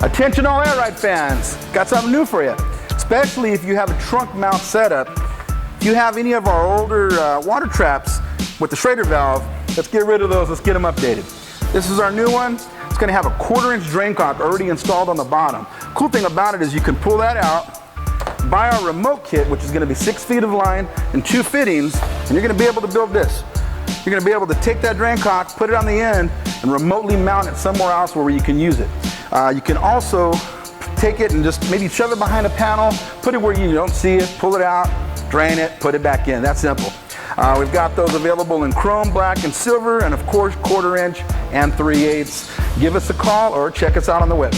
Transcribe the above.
Attention all air ride fans, got something new for you. Especially if you have a trunk mount setup. If you have any of our older water traps with the Schrader valve, let's get rid of those, let's get them updated. This is our new one. It's gonna have a 1/4-inch drain cock already installed on the bottom. Cool thing about it is you can pull that out, buy our remote kit, which is gonna be 6 feet of line and 2 fittings, and you're gonna be able to build this. You're gonna be able to take that drain cock, put it on the end, and remotely mount it somewhere else where you can use it. You can also take it and just maybe shove it behind a panel, put it where you don't see it, pull it out, drain it, put it back in. That's simple. We've got those available in chrome, black, and silver, and of course 1/4 inch and 3/8. Give us a call or check us out on the web.